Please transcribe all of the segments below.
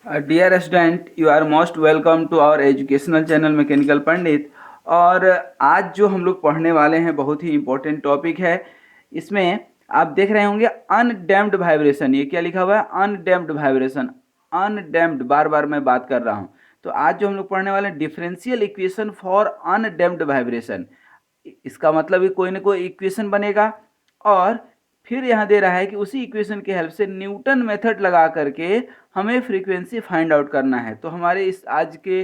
Dear student, you are most welcome to our educational channel mechanical Pandit. और आज जो हम लोग पढ़ने वाले हैं बहुत ही इम्पोर्टेंट टॉपिक है। इसमें आप देख रहे होंगे अनडैम्प्ड वाइब्रेशन। ये क्या लिखा हुआ है? Undamped vibration. अनडैम्प्ड, बार बार मैं बात कर रहा हूँ। तो आज जो हम लोग पढ़ने वाले हैं differential equation for undamped vibration. इसका मतलब कि कोई ना कोई इक्वेशन बनेगा और फिर यहाँ दे रहा है कि उसी इक्वेशन के हेल्प से न्यूटन मेथड लगा करके हमें फ्रीक्वेंसी फाइंड आउट करना है। तो हमारे इस आज के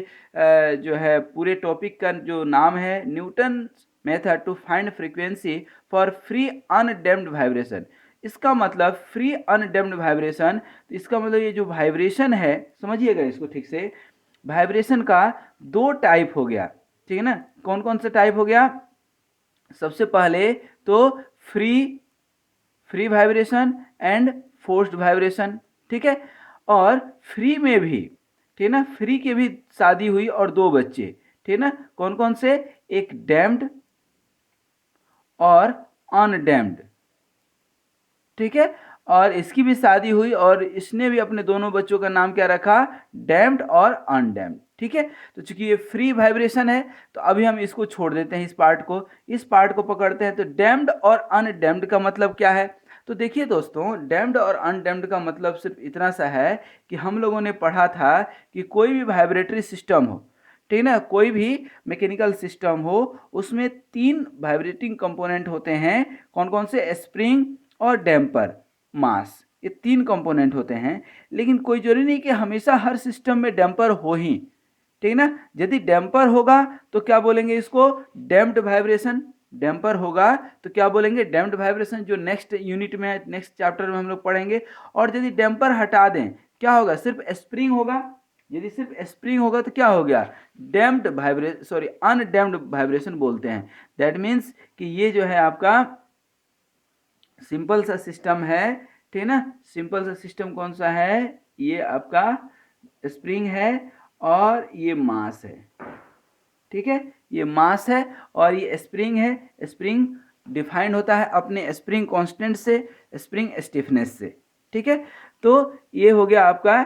जो है पूरे टॉपिक का जो नाम है Newton method to find frequency for free undamped vibration. इसका मतलब फ्री अनडैम्प्ड वाइब्रेशन, तो इसका मतलब ये जो वाइब्रेशन है, समझिएगा इसको ठीक से। वाइब्रेशन का दो टाइप हो गया, ठीक है ना। कौन कौन सा टाइप हो गया? सबसे पहले तो free free vibration and forced vibration, ठीक है। और फ्री में भी, ठीक है ना, फ्री के भी शादी हुई और दो बच्चे, ठीक है ना। कौन कौन से? एक डैम्ड और अनडैम्ड, ठीक है। और इसकी भी शादी हुई और इसने भी अपने दोनों बच्चों का नाम क्या रखा? डैम्ड और अनडैम्ड, ठीक है। तो चूंकि ये फ्री वाइब्रेशन है तो अभी हम इसको छोड़ देते हैं, इस पार्ट को पकड़ते हैं। तो डैम्ड और अनडैम्ड का मतलब क्या है? तो देखिए दोस्तों, डैम्ड और अनडैम्ड का मतलब सिर्फ इतना सा है कि हम लोगों ने पढ़ा था कि कोई भी वाइब्रेटरी सिस्टम हो, ठीक है ना, कोई भी मैकेनिकल सिस्टम हो, उसमें तीन वाइब्रेटिंग कंपोनेंट होते हैं। कौन कौन से? स्प्रिंग और डैम्पर, मास, ये तीन कंपोनेंट होते हैं। लेकिन कोई जरूरी नहीं कि हमेशा हर सिस्टम में डैम्पर हो ही, ठीक है ना। यदि डैम्पर होगा तो क्या बोलेंगे इसको? Damped vibration. डैम्पर होगा तो क्या बोलेंगे? डैम्प्ड वाइब्रेशन, जो नेक्स्ट यूनिट में, नेक्स्ट चैप्टर में हम लोग पढ़ेंगे। और यदि डैम्पर हटा दें, क्या होगा? सिर्फ स्प्रिंग होगा। यदि सिर्फ स्प्रिंग होगा तो क्या हो गया? Damped vibration, sorry, undamped vibration बोलते हैं। दैट मीन्स कि ये जो है आपका सिंपल सा सिस्टम है, ठीक है ना। सिंपल सा सिस्टम कौन सा है? ये आपका स्प्रिंग है और ये मास है, ठीक है। ये मास है और ये स्प्रिंग है। स्प्रिंग डिफाइंड होता है अपने स्प्रिंग कांस्टेंट से, स्प्रिंग स्टिफनेस से, ठीक है। तो ये हो गया आपका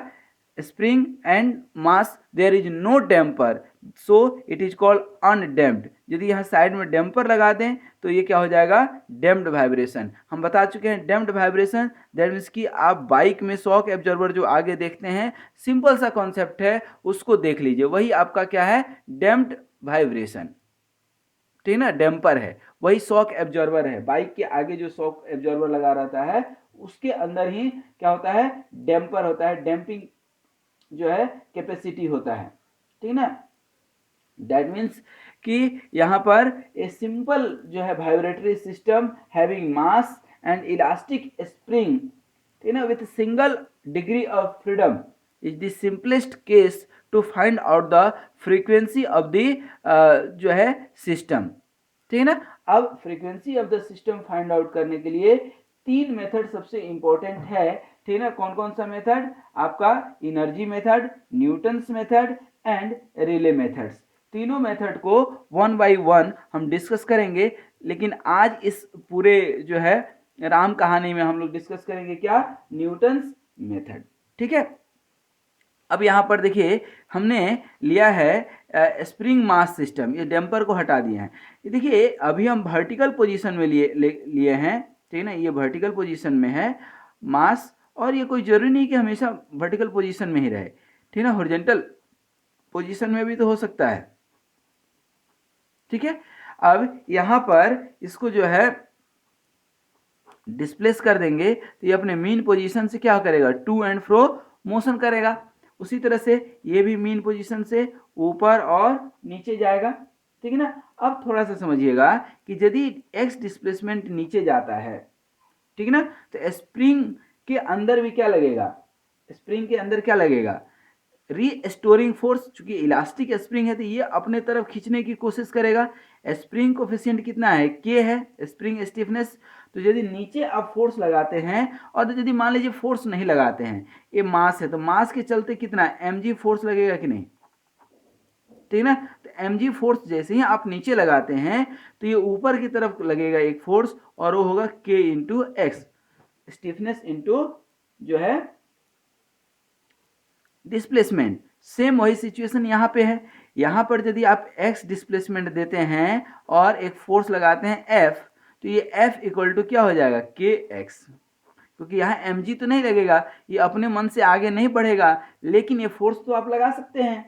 spring and mass. There is no damper, so it is called undamped. यदि यहाँ साइड में डैम्पर लगा दें तो ये क्या हो जाएगा? Damped vibration. हम बता चुके हैं डैम्प्ड वाइब्रेशन दैट मीन्स कि आप बाइक में शॉक एब्जॉर्बर जो आगे देखते हैं, सिंपल सा कॉन्सेप्ट है, उसको देख लीजिए। वही आपका क्या है? डैम्प्ड वाइब्रेशन, ठीक है ना। डैम्पर है, वही शॉक एब्जॉर्बर है। बाइक के आगे जो शॉक एब्जॉर्बर लगा रहता है उसके अंदर ही क्या होता है? डैम्पर होता है, डैम्पिंग जो है कैपेसिटी होता है, ठीक है ना। दैट मीन्स कि यहाँ पर ए सिंपल जो है vibratory system having mass and elastic spring, ठीक है ना, with single degree of freedom is the simplest case to find out the frequency of the जो है सिस्टम, ठीक है ना। अब frequency of the system find out करने के लिए तीन मेथड सबसे इंपॉर्टेंट है, ठीक है ना। कौन कौन सा मेथड? आपका energy method, Newton's method and relay methods. तीनों मेथड को वन बाय वन हम डिस्कस करेंगे। लेकिन आज इस पूरे जो है राम कहानी में हम लोग डिस्कस करेंगे क्या? न्यूटन्स मेथड, ठीक है। अब यहाँ पर देखिए हमने लिया है स्प्रिंग मास सिस्टम, ये डैम्पर को हटा दिए हैं। ये देखिए अभी हम वर्टिकल पोजीशन में लिए हैं, ठीक है ना। ये वर्टिकल पोजीशन में है मास, और ये कोई जरूरी नहीं कि हमेशा वर्टिकल पोजीशन में ही रहे, ठीक है ना। हॉरिजॉन्टल पोजीशन में भी तो हो सकता है, ठीक है। अब यहाँ पर इसको जो है डिस्प्लेस कर देंगे तो ये अपने मीन पोजीशन से क्या करेगा? टू एंड फ्रो मोशन करेगा। उसी तरह से ये भी मीन पोजीशन से ऊपर और नीचे जाएगा, ठीक है ना। अब थोड़ा सा समझिएगा कि यदि एक्स डिस्प्लेसमेंट नीचे जाता है, ठीक है ना, तो स्प्रिंग के अंदर भी क्या लगेगा? स्प्रिंग के अंदर क्या लगेगा? Restoring force. चूंकि इलास्टिक स्प्रिंग है तो ये अपने तरफ खींचने की कोशिश करेगा। स्प्रिंग कोफिशिएंट कितना है? के है, स्प्रिंग स्टिफनेस। तो यदि नीचे आप फोर्स लगाते हैं और यदि मान लीजिए फोर्स नहीं लगाते हैं, ये मास है, तो मास के चलते कितना mg फोर्स लगेगा कि नहीं? ठीक है ना। तो mg फोर्स जैसे ही आप नीचे लगाते हैं तो ये ऊपर की तरफ लगेगा एक फोर्स, और वो होगा k into x, stiffness into जो है डिस्प्लेसमेंट, सेम वही सिचुएशन यहाँ पे है। यहाँ पर यदि आप x डिस्प्लेसमेंट देते हैं और एक फोर्स लगाते हैं F, तो ये F इक्वल टू क्या हो जाएगा, kx, क्योंकि यहाँ mg तो नहीं लगेगा, ये अपने मन से आगे नहीं बढ़ेगा, लेकिन ये फोर्स तो आप लगा सकते हैं।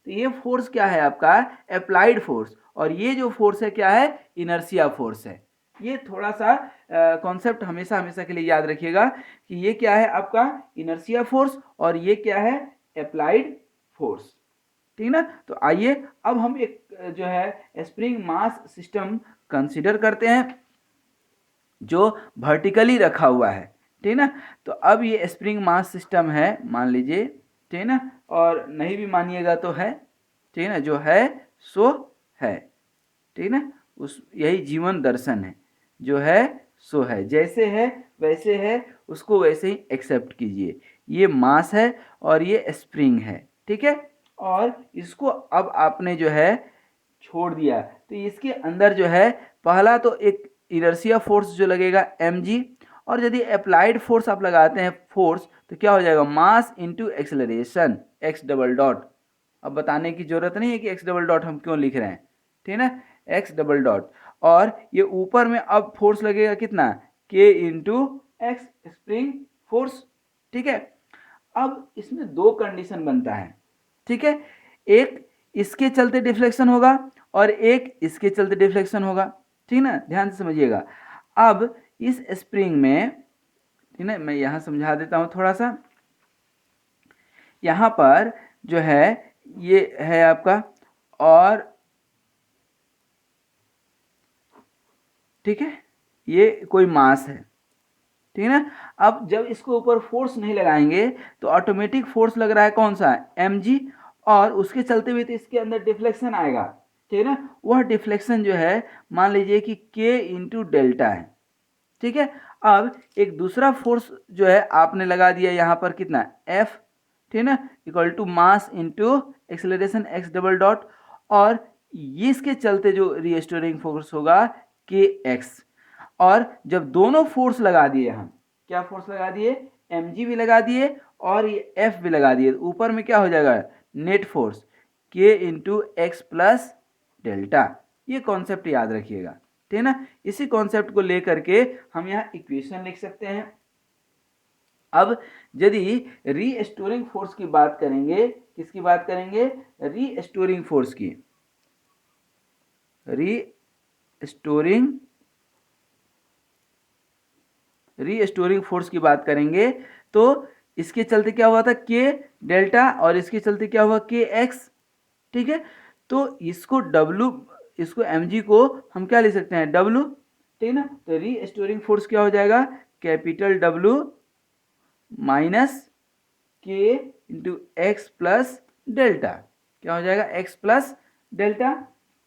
तो ये फोर्स क्या है आपका, अप्लाइड फोर्स, और ये जो फोर्स है क्या है, इनर्शिया फोर्स है। ये थोड़ा सा कॉन्सेप्ट हमेशा हमेशा के लिए याद रखिएगा कि ये क्या है आपका इनर्शिया फोर्स और ये क्या है अप्लाइड फोर्स, ठीक ना। तो आइए अब हम एक जो है स्प्रिंग मास सिस्टम कंसीडर करते हैं जो वर्टिकली रखा हुआ है, ठीक ना। तो अब ये स्प्रिंग मास सिस्टम है मान लीजिए, ठीक ना, और नहीं भी मानिएगा तो है, ठीक ना, जो है सो है, ठीक ना, उस यही जीवन दर्शन है, जो है सो है, जैसे है वैसे है, उसको वैसे ही एक्सेप्ट कीजिए। ये मास है और ये स्प्रिंग है, ठीक है, और इसको अब आपने जो है छोड़ दिया, तो इसके अंदर जो है पहला तो एक इनर्शिया फोर्स जो लगेगा mg, और यदि अप्लाइड फोर्स आप लगाते हैं फोर्स, तो क्या हो जाएगा मास into acceleration x double dot. अब बताने की जरूरत नहीं है कि x डबल डॉट हम क्यों लिख रहे हैं, ठीक है ना, x डबल डॉट, और ये ऊपर में अब फोर्स लगेगा कितना, k into x spring force, ठीक है। अब इसमें दो कंडीशन बनता है, ठीक है, एक इसके चलते डिफ्लेक्शन होगा और एक इसके चलते डिफ्लेक्शन होगा, ठीक ना, ध्यान से समझिएगा। अब इस स्प्रिंग में, ठीक ना, मैं यहां समझा देता हूं थोड़ा सा। यहां पर जो है ये है आपका, और ठीक है, ये कोई मास है, ठीक है ना। अब जब इसको ऊपर फोर्स नहीं लगाएंगे तो ऑटोमेटिक फोर्स लग रहा है कौन सा, mg, और उसके चलते हुए तो इसके अंदर डिफ्लेक्शन आएगा, ठीक है ना। वह डिफ्लेक्शन जो है मान लीजिए कि k इंटू डेल्टा है, ठीक है। अब एक दूसरा फोर्स जो है आपने लगा दिया यहाँ पर कितना, F, ठीक है ना, equal to mass into acceleration x double dot, और ये इसके चलते जो रीस्टोरिंग फोर्स होगा kx। और जब दोनों फोर्स लगा दिए, हम क्या फोर्स लगा दिए, mg भी लगा दिए और ये F भी लगा दिए, ऊपर में क्या हो जाएगा net force k into x plus delta. ये कॉन्सेप्ट याद रखिएगा, ठीक है ना। इसी कॉन्सेप्ट को लेकर के हम यहाँ इक्वेशन लिख सकते हैं। अब यदि रीस्टोरिंग फोर्स की बात करेंगे, किसकी बात करेंगे, रीस्टोरिंग फोर्स की, रीस्टोरिंग फोर्स की बात करेंगे, तो इसके चलते क्या हुआ था k डेल्टा और इसके चलते क्या हुआ kx, ठीक है। तो इसको w, इसको mg को हम क्या लिख सकते हैं w, ठीक है ना। तो रीस्टोरिंग फोर्स क्या हो जाएगा, capital W minus k into x plus delta, क्या हो जाएगा x प्लस डेल्टा।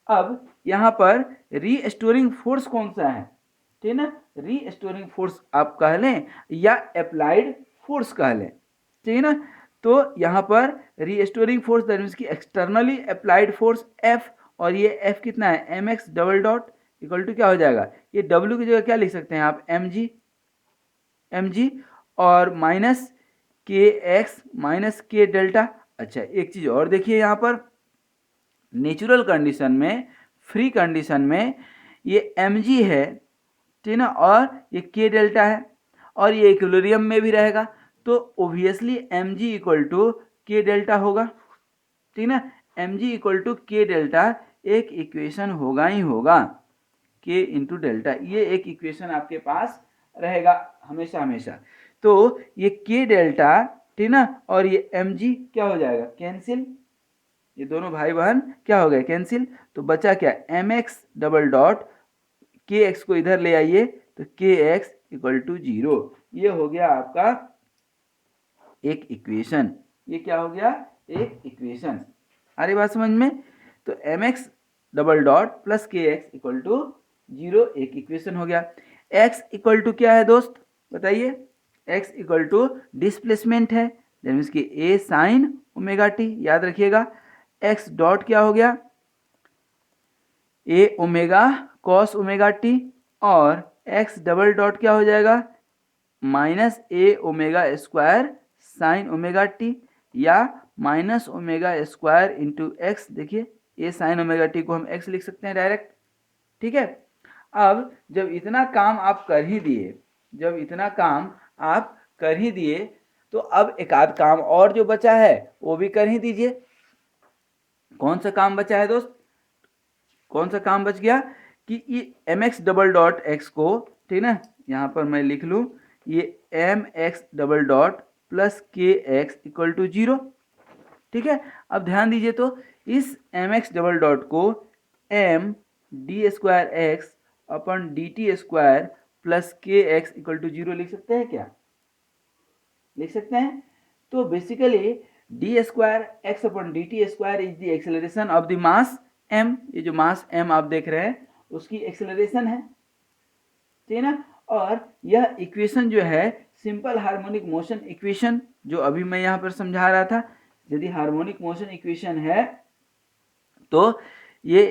अब यहाँ पर रीस्टोरिंग फोर्स कौन सा है, ठीक है ना, रीस्टोरिंग फोर्स आप कह लें या अप्लाइड फोर्स कह लें, ठीक है ना। तो यहाँ पर रीस्टोरिंग फोर्स दैट मीन्स की एक्सटर्नली अप्लाइड फोर्स F, और ये F कितना है mx double dot equal to क्या हो जाएगा, ये W की जगह क्या लिख सकते हैं आप mg, और minus kx minus k delta. अच्छा एक चीज और देखिए, यहाँ पर नेचुरल कंडीशन में, फ्री कंडीशन में ये mg है, ठीक ना, और ये k डेल्टा है, और ये इक्विलिब्रियम में भी रहेगा, तो obviously mg equal to k delta होगा, ठीक ना। mg equal to k delta एक इक्वेशन होगा ही होगा, k इंटू डेल्टा, ये एक इक्वेशन आपके पास रहेगा हमेशा हमेशा। तो ये k डेल्टा, ठीक ना, और ये mg क्या हो जाएगा कैंसिल, ये दोनों भाई बहन क्या हो गए कैंसिल, तो बचा क्या mx डबल डॉट, kx को इधर ले आइए तो kx इक्वल टू 0। ये हो गया आपका एक इक्वेशन, ये क्या हो गया एक इक्वेशन, आ रही बात समझ में। तो mx double dot plus kx equal to 0 एक इक्वेशन हो गया। x इक्वल टू क्या है दोस्त बताइए, x इक्वल टू डिस्प्लेसमेंट है, दैट मीन्स कि a साइन ओमेगा टी, याद रखिएगा। x डॉट क्या हो गया, a omega cos omega T, और x डबल डॉट क्या हो जाएगा minus a omega square sine omega t, या minus omega square into x, देखिए ए साइन ओमेगा टी को हम एक्स लिख सकते हैं डायरेक्ट, ठीक है। अब जब इतना काम आप कर ही दिए, जब इतना काम आप कर ही दिए, तो अब एक आध काम और जो बचा है वो भी कर ही दीजिए। कौन सा काम बचा है दोस्त, कौन सा काम बच गया कि ये m x double dot x को, ठीक ना, यहाँ पर मैं लिख लूँ ये m x double dot plus के एक्स इक्वल टू 0, ठीक है। अब ध्यान दीजिए, तो इस एम एक्स डबल डॉट को m D square x upon d T square plus के एक्स इक्वल टू 0 लिख सकते हैं क्या, लिख सकते हैं। तो basically d square x upon d T square is the acceleration of the mass m, ये जो मास m आप देख रहे हैं उसकी एक्सेलरेशन है, ठीक है ना। और यह इक्वेशन जो है सिंपल हार्मोनिक मोशन इक्वेशन, जो अभी मैं यहाँ पर समझा रहा था, यदि हार्मोनिक मोशन इक्वेशन है तो ये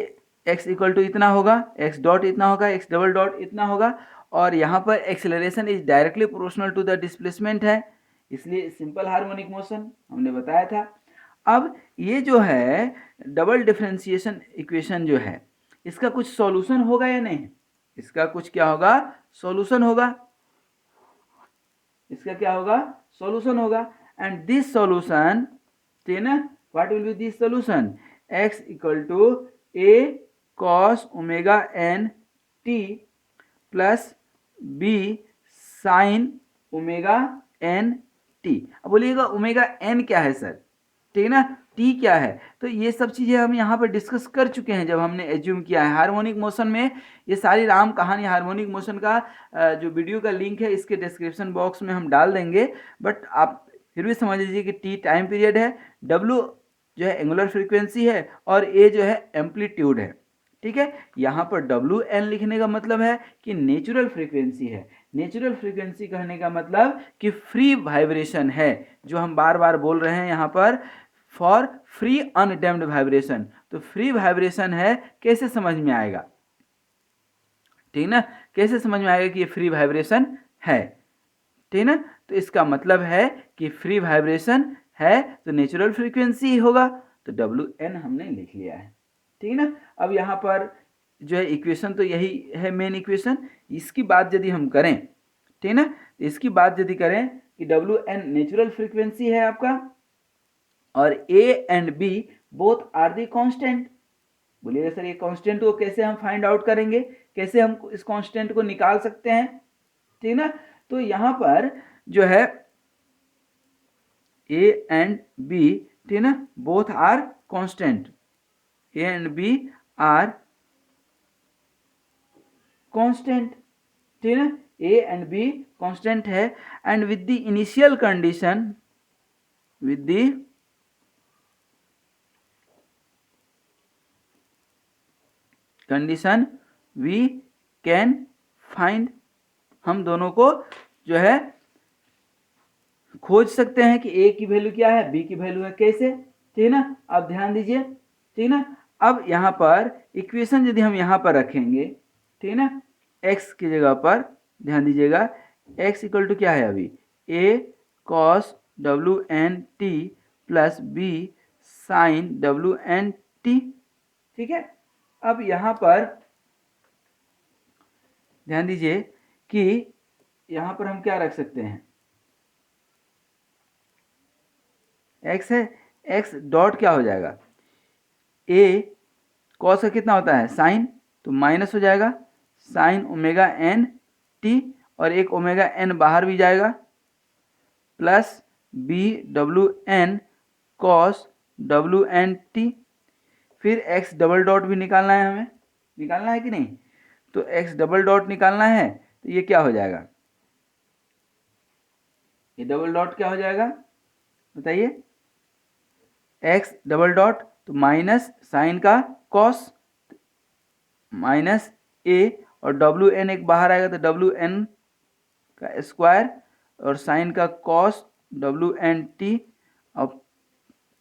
x इक्वल टू इतना होगा, x डॉट इतना होगा, x डबल डॉट इतना होगा, और यहाँ पर acceleration is directly proportional to the displacement है, इसलिए सिंपल हार्मोनिक मोशन हमने बताया था। अब ये जो है डबल डिफरेंशिएशन इक्वेशन जो है, इसका कुछ सॉल्यूशन होगा या नहीं, इसका कुछ क्या होगा, सॉल्यूशन होगा, इसका क्या होगा, सॉल्यूशन होगा। एंड दिस सॉल्यूशन, ठीक है ना, what will be this solution, x equal to a cos omega n t plus b sin omega n t। अब बोलिएगा ओमेगा n क्या है सर, ठीक है ना, टी क्या है, तो ये सब चीज़ें हम यहाँ पर डिस्कस कर चुके हैं जब हमने एज्यूम किया है हार्मोनिक मोशन में। ये सारी राम कहानी हार्मोनिक मोशन का जो वीडियो का लिंक है इसके डिस्क्रिप्शन बॉक्स में हम डाल देंगे, बट आप फिर भी समझ लीजिए कि टी टाइम पीरियड है, डब्ल्यू जो है एंगुलर फ्रीक्वेंसी है, और ए जो है एम्पलीट्यूड है, ठीक है। यहाँ पर डब्ल्यू एन लिखने का मतलब है कि नेचुरल फ्रीक्वेंसी है, नेचुरल फ्रीक्वेंसी कहने का मतलब कि फ्री वाइब्रेशन है, जो हम बार बार बोल रहे हैं यहाँ पर, फॉर फ्री अनडैम्प्ड वाइब्रेशन। तो फ्री वाइब्रेशन है, कैसे समझ में आएगा, ठीक ना, कैसे समझ में आएगा कि ये फ्री वाइब्रेशन है, ठीक ना। तो इसका मतलब है कि फ्री वाइब्रेशन है तो नेचुरल फ्रीक्वेंसी होगा, तो डब्ल्यू एन हमने लिख लिया है, ठीक है ना। अब यहाँ पर जो है इक्वेशन तो यही है मेन इक्वेशन, इसकी बात यदि हम करें, ठीक है ना, तो इसकी बात यदि करें कि डब्ल्यू एन नेचुरल फ्रीक्वेंसी है आपका, और A and B both are the constant. बोलिएगा सर ये कांस्टेंट को कैसे हम फाइंड आउट करेंगे, कैसे हम इस कांस्टेंट को निकाल सकते हैं, ठीक ना। तो यहाँ पर जो है ए एंड बी, ठीक ना, both are constant, A and B are constant, ठीक ना, ए एंड बी कांस्टेंट है। And with the initial condition, with the condition we can find, हम दोनों को जो है खोज सकते हैं कि ए की वैल्यू क्या है, बी की वैल्यू है, कैसे, ठीक है ना। अब ध्यान दीजिए, ठीक है ना, अब यहाँ पर इक्वेशन यदि हम यहाँ पर रखेंगे, ठीक है ना, x की जगह पर ध्यान दीजिएगा, x इक्वल टू क्या है अभी, a cos W N T plus B sine W N T, ठीक है। अब यहाँ पर ध्यान दीजिए कि यहाँ पर हम क्या रख सकते हैं, x है, x डॉट क्या हो जाएगा, a cos का कितना होता है साइन, तो माइनस हो जाएगा साइन ओमेगा एन टी, और एक ओमेगा एन बाहर भी जाएगा, plus B W N cos W N T, फिर x डबल डॉट भी निकालना है, हमें निकालना है कि नहीं, तो x डबल डॉट निकालना है, तो ये क्या हो जाएगा, ये डबल डॉट क्या हो जाएगा बताइए, x डबल डॉट, तो माइनस साइन का कॉस माइनस a, और डब्ल्यू एन एक बाहर आएगा तो डब्ल्यू एन का स्क्वायर, और साइन का कॉस डब्ल्यू एन टी, और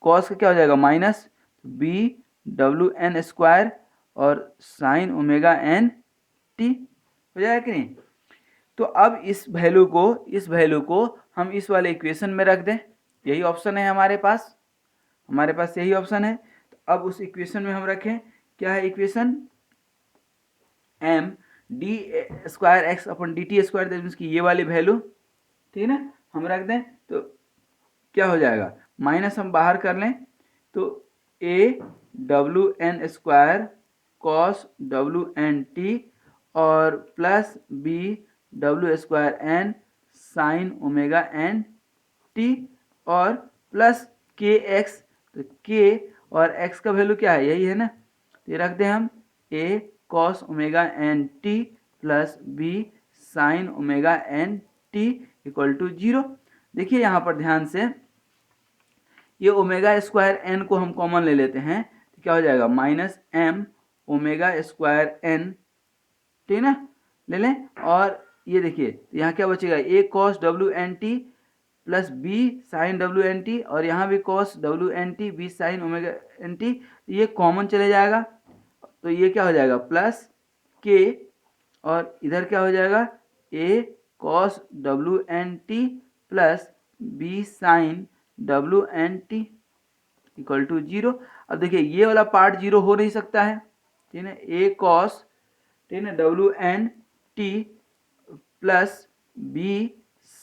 कॉस का क्या हो जाएगा minus B W N square, और साइन ओमेगा एन टी हो जाएगा कि नहीं। तो अब इस वैल्यू को हम इस वाले इक्वेशन में रख दें, यही ऑप्शन है हमारे पास यही ऑप्शन है। तो अब उस इक्वेशन में हम रखें, क्या है equation, M D square X upon D T square, that means की ये वाली वैल्यू, ठीक है ना, हम रख दें तो क्या हो जाएगा, माइनस हम बाहर कर लें तो A W N square cos W N T और plus B W square N sign omega N T और प्लस के एक्स, तो के और एक्स का वैल्यू क्या है, यही है ना, तो ये रख दें हम a cos omega N T plus B sine omega N t equal to 0। देखिए यहाँ पर ध्यान से, ये ओमेगा स्क्वायर एन को हम कॉमन ले लेते हैं तो क्या हो जाएगा, minus M omega square N, ठीक है ना, ले लें। और ये देखिए यहाँ क्या बचेगा, ए cos W N T plus B sine W N T, और यहाँ भी cos W N T b sine omega N T, ये कॉमन चले जाएगा तो ये क्या हो जाएगा प्लस के, और इधर क्या हो जाएगा ए cos W N T plus B sine W N t equal to 0। अब देखिए ये वाला पार्ट 0 हो नहीं सकता है, ठीक है, ए कॉस, ठीक है ना, W N T plus B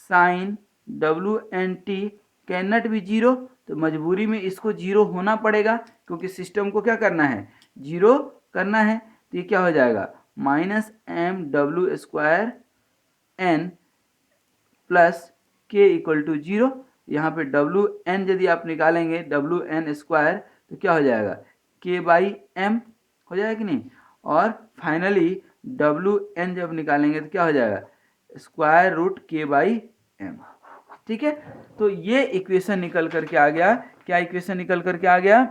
sine W N T can not be 0, तो मजबूरी में इसको 0 होना पड़ेगा क्योंकि सिस्टम को क्या करना है, 0 करना है। तो ये क्या हो जाएगा, minus M W square N plus K equal to 0। यहाँ पे डब्ल्यू एन यदि आप निकालेंगे डब्ल्यू एन स्क्वायर तो क्या हो जाएगा, के बाई एम हो जाएगा कि नहीं, और फाइनली डब्ल्यू एन जब निकालेंगे तो क्या हो जाएगा, square root K by M, ठीक है। तो ये इक्वेशन निकल करके आ गया, क्या इक्वेशन निकल करके आ गया,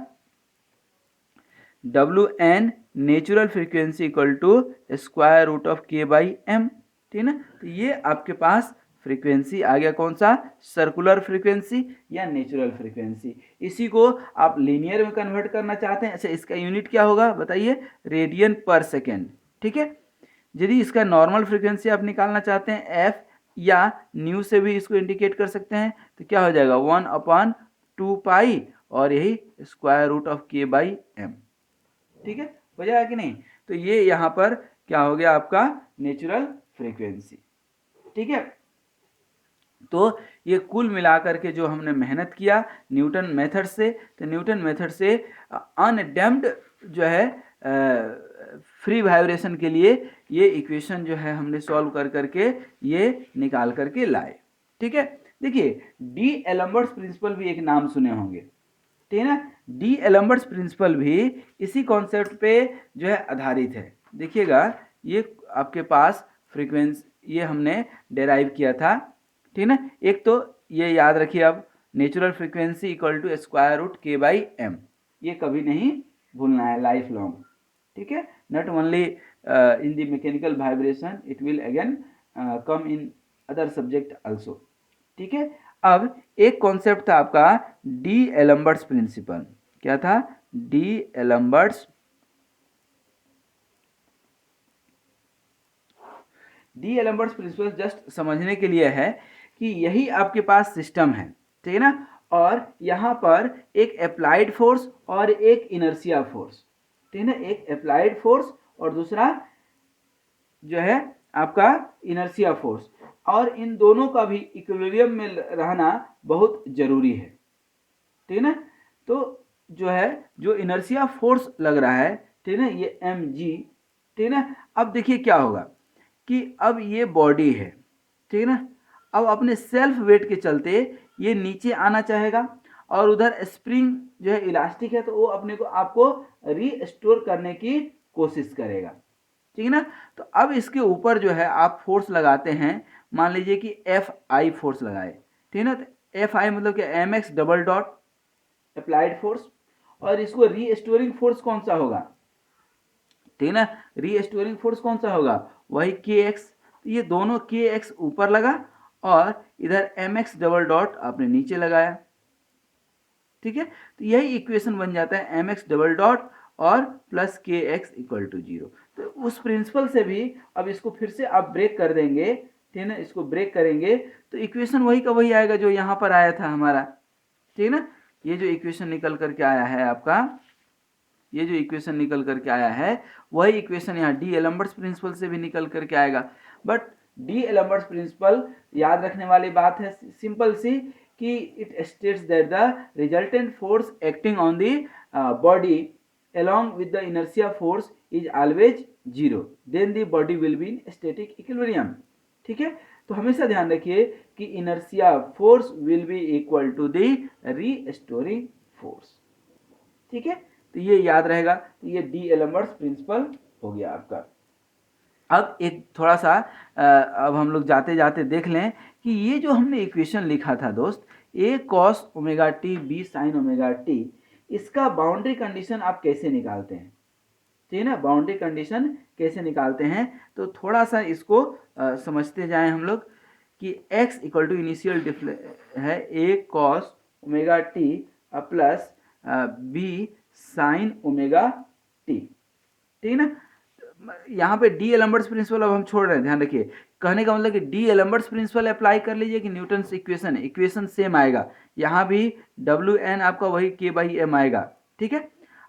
W N natural frequency equal to square root of K by M, ठीक है ना। तो ये आपके पास फ्रीक्वेंसी आ गया, कौन सा, सर्कुलर फ्रीक्वेंसी या नेचुरल फ्रीक्वेंसी। इसी को आप लीनियर में कन्वर्ट करना चाहते हैं, अच्छा इसका यूनिट क्या होगा बताइए, रेडियन पर सेकेंड, ठीक है। यदि इसका नॉर्मल फ्रीक्वेंसी आप निकालना चाहते हैं एफ या न्यू से भी इसको इंडिकेट कर सकते हैं, तो क्या हो जाएगा 1/2 पाई और यही square root of K by M, ठीक है, हो जाएगा कि नहीं। तो ये यहाँ पर क्या हो गया आपका नेचुरल फ्रीक्वेंसी, ठीक है। तो ये कुल मिलाकर के जो हमने मेहनत किया न्यूटन मेथड से, तो न्यूटन मेथड से अनडैम्प्ड जो है फ्री वाइब्रेशन के लिए ये इक्वेशन जो है हमने सॉल्व कर करके ये निकाल करके लाए, ठीक है। देखिए डी एलम्बर्ट्स प्रिंसिपल भी एक नाम सुने होंगे, ठीक है ना, डी एलम्बर्ट्स प्रिंसिपल भी इसी कॉन्सेप्ट पे जो है आधारित है। देखिएगा ये आपके पास फ्रीक्वेंसी ये हमने डेराइव किया था, ठीक है ना। एक तो ये याद रखिए, अब natural frequency equal to square root K by M, ये कभी नहीं भूलना है लाइफ लॉन्ग, ठीक है, not only in the mechanical vibration, it will again come in other subject also, ठीक है। अब एक कॉन्सेप्ट था आपका डी एलम्बर्ट्स प्रिंसिपल, क्या था, डी एलम्बर्ट्स प्रिंसिपल जस्ट समझने के लिए है कि यही आपके पास सिस्टम है, ठीक है ना, और यहाँ पर एक अप्लाइड फोर्स और एक इनर्शिया फोर्स, ठीक है ना, एक अप्लाइड फोर्स और दूसरा जो है आपका इनर्शिया फोर्स, और इन दोनों का भी इक्विलिब्रियम में रहना बहुत जरूरी है, ठीक है ना। तो जो है जो इनर्शिया फोर्स लग रहा है, ठीक है ना, ये एम जी, ठीक है ना। अब देखिए क्या होगा कि अब ये बॉडी है, ठीक है ना, अब अपने सेल्फ वेट के चलते ये नीचे आना चाहेगा और उधर स्प्रिंग जो है इलास्टिक है तो वो अपने को आपको रीस्टोर करने की कोशिश करेगा, ठीक है ना। तो अब इसके ऊपर जो है आप फोर्स लगाते हैं, मान लीजिए कि एफ आई फोर्स लगाए, ठीक है ना, तो एफ आई मतलब कि M x double dot applied force, और इसको रीस्टोरिंग फोर्स कौन सा होगा, ठीक है ना, रीस्टोरिंग फोर्स कौन सा होगा, वही के एक्स। ये दोनों के एक्स ऊपर लगा और इधर एम एक्स डबल डॉट आपने नीचे लगाया, ठीक है। तो यही इक्वेशन बन जाता है एम एक्स डबल डॉट और प्लस के एक्स इक्वल टू 0। तो उस प्रिंसिपल से भी अब इसको फिर से आप ब्रेक कर देंगे, ठीक है ना, इसको ब्रेक करेंगे तो इक्वेशन वही का वही आएगा जो यहाँ पर आया था हमारा, ठीक है ना। ये जो इक्वेशन निकल करके आया है आपका, ये जो इक्वेशन निकल करके आया है वही इक्वेशन यहाँ डी एलम्बर्ट्स प्रिंसिपल से भी निकल करके आएगा। बट डी एलम्बर्ट्स प्रिंसिपल याद रखने वाली बात है सिंपल सी कि it states that the resultant force acting on the body along with the inertia force is always zero, then the body will be in static equilibrium। ठीक है, तो हमेशा ध्यान रखिए कि inertia force will be equal to the restoring force। ठीक है, तो ये याद रहेगा। तो ये डी एलम्बर्ट्स प्रिंसिपल हो गया आपका। अब एक थोड़ा सा अब हम लोग जाते जाते देख लें कि ये जो हमने इक्वेशन लिखा था दोस्त, a cos omega t b sine omega t, इसका बाउंड्री कंडीशन आप कैसे निकालते हैं, ठीक है ना। बाउंड्री कंडीशन कैसे निकालते हैं, तो थोड़ा सा इसको समझते जाएं हम लोग कि x इक्वल टू इनिशियल है a cos omega T plus B sine omega T, ठीक है ना। यहाँ पे डी एलम्बर्ट्स प्रिंसिपल अब हम छोड़ रहे हैं, ध्यान रखिए। कहने का मतलब कि डी एलम्बर्ट्स प्रिंसिपल अप्लाई कर लीजिए कि न्यूटन्स इक्वेशन, इक्वेशन सेम आएगा। यहाँ भी डब्ल्यू एन आपका वही के बाई एम आएगा। ठीक है,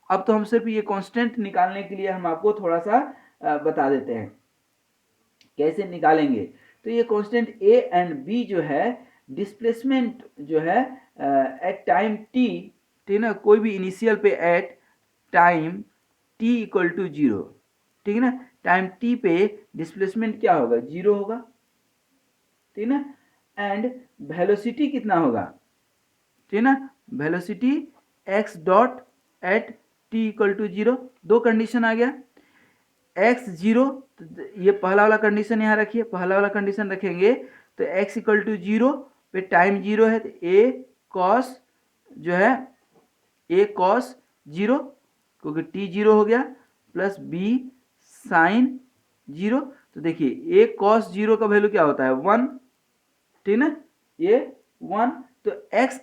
अब तो हम सिर्फ ये कांस्टेंट निकालने के लिए हम आपको थोड़ा सा बता देते हैं कैसे निकालेंगे। तो ये कांस्टेंट ए एंड बी जो है, डिस्प्लेसमेंट जो है एट टाइम टी, ठीक है ना, कोई भी इनिशियल पे at time T equal to zero, ठीक है ना। टाइम टी पे डिस्प्लेसमेंट क्या होगा, जीरो होगा, ठीक है ना। एंड वेलोसिटी कितना होगा, ठीक है ना, velocity X dot at T equal to zero. दो कंडीशन आ गया, एक्स जीरो, तो ये पहला वाला कंडीशन यहाँ रखिए, पहला वाला कंडीशन रखेंगे तो एक्स इक्वल टू जीरो पे टाइम जीरो है, तो ए कॉस जो है ए कॉस जीरो क्योंकि टी जीरो हो गया, प्लस बी साइन जीरो। तो देखिए ए कॉस जीरो का वैल्यू क्या होता है, वन, ठीक ना, ये वन। तो x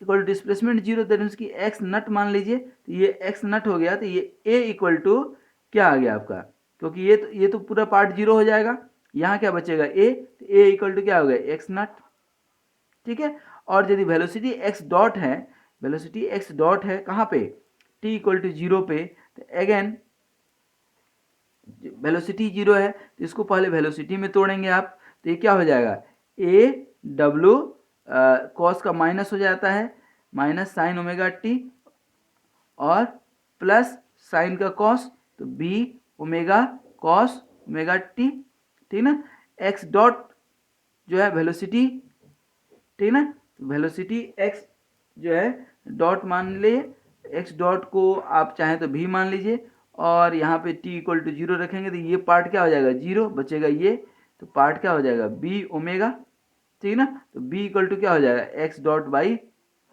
equal displacement zero, that means कि x नट मान लीजिए, तो ये x नट हो गया, तो ये a इक्वल टू क्या आ गया आपका, क्योंकि ये तो पूरा पार्ट जीरो हो जाएगा, यहाँ क्या बचेगा a, तो a इक्वल टू क्या हो गया, x नट। ठीक है, और यदि वेलोसिटी x डॉट है, वेलोसिटी x डॉट है कहाँ पे, t इक्वल टू जीरो पे, तो अगेन वेलोसिटी जीरो है तो इसको पहले वेलोसिटी में तोड़ेंगे आप, तो ये क्या हो जाएगा, ए डब्ल्यू कॉस का माइनस हो जाता है, माइनस साइन ओमेगा टी, और प्लस साइन का कॉस, तो B omega cos omega T, ठीक ना। एक्स डॉट जो है वेलोसिटी, ठीक ना, तो वेलोसिटी एक्स जो है डॉट मान लिए, एक्स डॉट को आप चाहें तो भी मान लीजिए, और यहाँ पे t इक्वल टू जीरो रखेंगे तो ये पार्ट क्या हो जाएगा, जीरो बचेगा ये, तो पार्ट क्या हो जाएगा, b ओमेगा, ठीक है ना। तो b इक्वल टू क्या हो जाएगा, x डॉट बाई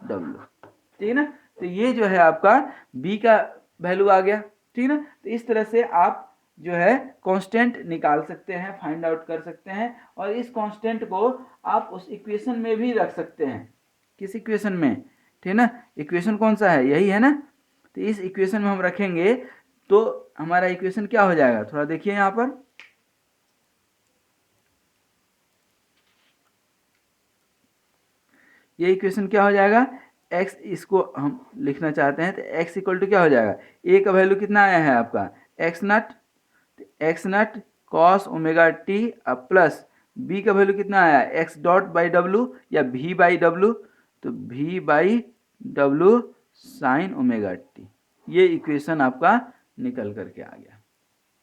डब्ल्यू, ठीक है ना। तो ये जो है आपका b का वैल्यू आ गया, ठीक है ना। तो इस तरह से आप जो है कांस्टेंट निकाल सकते हैं, फाइंड आउट कर सकते हैं, और इस कांस्टेंट को आप उस इक्वेशन में भी रख सकते हैं। किस इक्वेशन में, ठीक है ना, इक्वेशन कौन सा है, यही है ना। तो इस इक्वेशन में हम रखेंगे तो हमारा इक्वेशन क्या हो जाएगा, थोड़ा देखिए यहाँ पर, ये इक्वेशन क्या हो जाएगा, x, इसको हम लिखना चाहते हैं तो x इक्वल टू क्या हो जाएगा, a का वैल्यू कितना आया है आपका, x naught cos omega T plus b का वैल्यू कितना आया, x डॉट बाई डब्ल्यू या v बाई डब्ल्यू, तो v बाई डब्ल्यू साइन ओमेगा टी। ये इक्वेशन आपका निकल करके आ गया।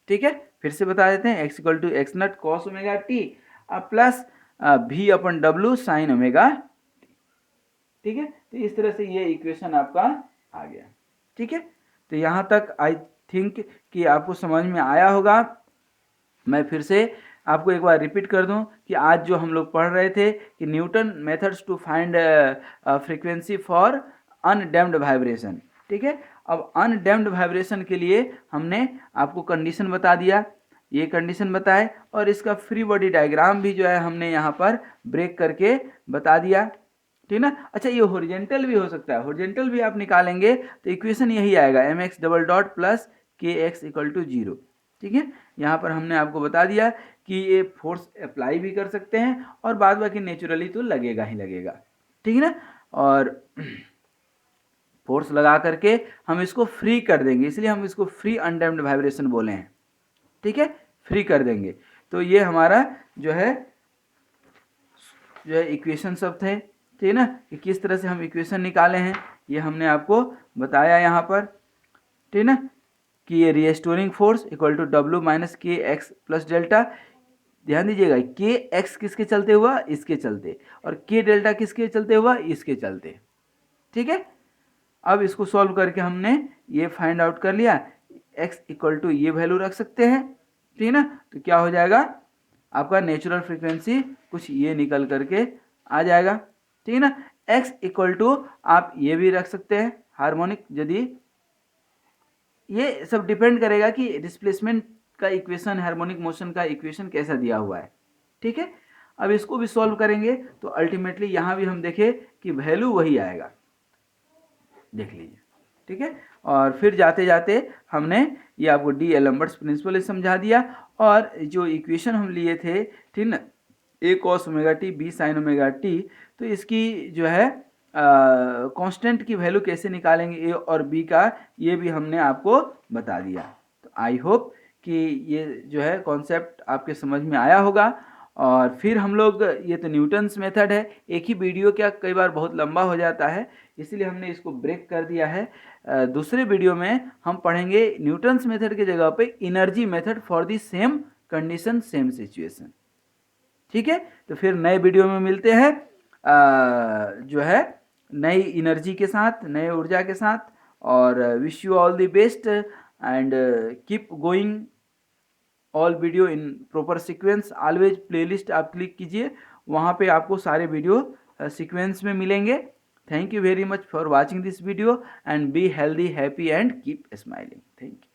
ठीक है, फिर से बता देते हैं, x equal to X naught cos omega T plus v upon W sine omega, ठीक है। तो इस तरह से ये इक्वेशन आपका आ गया। ठीक है, तो यहाँ तक आई थिंक कि आपको समझ में आया होगा। मैं फिर से आपको एक बार रिपीट कर दूं कि आज जो हम लोग पढ़ रहे थे कि Newton methods to find frequency for undamped vibration. ठीक है, अब अनडैम्प्ड वाइब्रेशन के लिए हमने आपको कंडीशन बता दिया, ये कंडीशन बताए, और इसका फ्री बॉडी डायग्राम भी जो है हमने यहाँ पर ब्रेक करके बता दिया। ठीक ना। अच्छा, ये हॉरिजॉन्टल भी हो सकता है, हॉरिजॉन्टल भी आप निकालेंगे तो इक्वेशन यही आएगा, M x double dot plus के एक्स इक्वल टू जीरो। ठीक है, यहाँ पर हमने आपको बता दिया कि ये फोर्स अप्लाई भी कर सकते हैं और बाद बाकी नेचुरली तो लगेगा ही लगेगा। ठीक है ना। और फोर्स लगा करके हम इसको फ्री कर देंगे, इसलिए हम इसको फ्री अनडैम्प्ड वाइब्रेशन बोले हैं। ठीक है, फ्री कर देंगे। तो ये हमारा जो है इक्वेशन सब थे, ठीक है ना, कि किस तरह से हम इक्वेशन निकाले हैं ये हमने आपको बताया यहाँ पर, ठीक है ना, कि ये restoring force equal to W minus K X plus delta. ध्यान दीजिएगा, के एक्स किसके चलते हुआ, इसके चलते, और के डेल्टा किसके चलते हुआ, इसके चलते। ठीक है, अब इसको सॉल्व करके हमने ये फाइंड आउट कर लिया, x इक्वल टू ये वैल्यू रख सकते हैं, ठीक है ना, तो क्या हो जाएगा आपका नेचुरल फ्रीक्वेंसी कुछ ये निकल करके आ जाएगा। ठीक है ना, x इक्वल टू आप ये भी रख सकते हैं हार्मोनिक, यदि ये सब डिपेंड करेगा कि डिस्प्लेसमेंट का इक्वेशन, हार्मोनिक मोशन का इक्वेशन कैसा दिया हुआ है। ठीक है, अब इसको भी सॉल्व करेंगे तो अल्टीमेटली यहाँ भी हम देखें कि वैल्यू वही आएगा, देख लीजिए। ठीक है, और फिर जाते जाते हमने ये आपको डी एलम्बर्ट्स प्रिंसिपल समझा दिया, और जो इक्वेशन हम लिए थे, ठीक ना, a cos omega t b sine omega t, तो इसकी जो है कांस्टेंट की वैल्यू कैसे निकालेंगे ए और बी का, ये भी हमने आपको बता दिया। तो आई होप कि ये जो है कॉन्सेप्ट आपके समझ में आया होगा। और फिर हम लोग, ये तो न्यूटन्स मेथड है, एक ही वीडियो क्या कई बार बहुत लंबा हो जाता है, इसलिए हमने इसको ब्रेक कर दिया है। दूसरे वीडियो में हम पढ़ेंगे न्यूटन्स मेथड की जगह पे energy method for the same condition same situation. ठीक है, तो फिर नए वीडियो में मिलते हैं जो है नई एनर्जी के साथ, नए ऊर्जा के साथ। और wish you all the best and keep going all video in proper sequence. Always playlist आप क्लिक कीजिए, वहाँ पे आपको सारे वीडियो सीक्वेंस में मिलेंगे। Thank you very much for watching this video and be healthy, happy and keep smiling. Thank you.